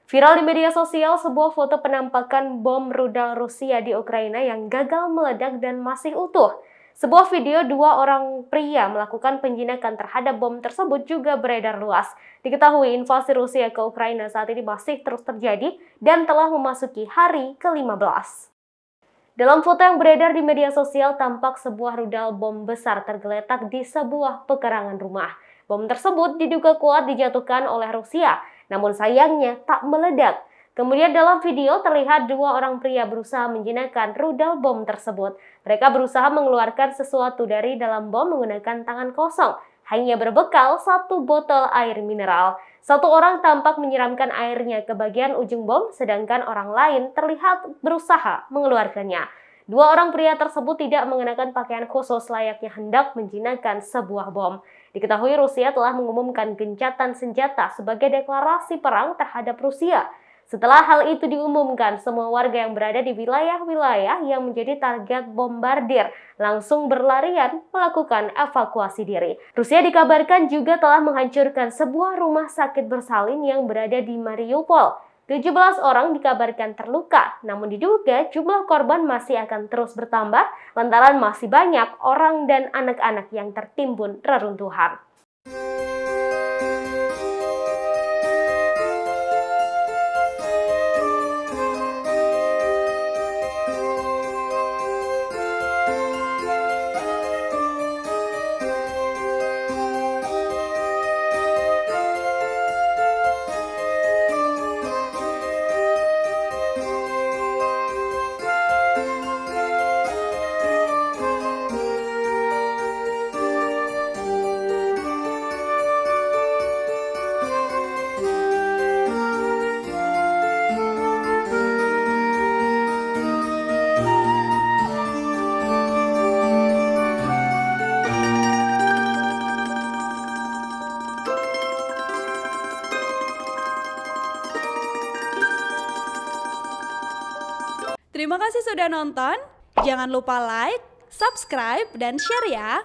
Viral di media sosial sebuah foto penampakan bom rudal Rusia di Ukraina yang gagal meledak dan masih utuh. Sebuah video dua orang pria melakukan penjinakan terhadap bom tersebut juga beredar luas. Diketahui invasi Rusia ke Ukraina saat ini masih terus terjadi dan telah memasuki hari ke-15. Dalam foto yang beredar di media sosial tampak sebuah rudal bom besar tergeletak di sebuah pekarangan rumah. Bom tersebut diduga kuat dijatuhkan oleh Rusia, namun sayangnya tak meledak. Kemudian dalam video terlihat dua orang pria berusaha menjinakkan rudal bom tersebut. Mereka berusaha mengeluarkan sesuatu dari dalam bom menggunakan tangan kosong, hanya berbekal satu botol air mineral. Satu orang tampak menyiramkan airnya ke bagian ujung bom, sedangkan orang lain terlihat berusaha mengeluarkannya. Dua orang pria tersebut tidak mengenakan pakaian khusus layaknya hendak menjinakkan sebuah bom. Diketahui Rusia telah mengumumkan gencatan senjata sebagai deklarasi perang terhadap Rusia. Setelah hal itu diumumkan, semua warga yang berada di wilayah-wilayah yang menjadi target bombardir langsung berlarian melakukan evakuasi diri. Rusia dikabarkan juga telah menghancurkan sebuah rumah sakit bersalin yang berada di Mariupol. 17 orang dikabarkan terluka, namun diduga jumlah korban masih akan terus bertambah lantaran masih banyak orang dan anak-anak yang tertimbun reruntuhan. Terima kasih sudah nonton. Jangan lupa like, subscribe, dan share ya.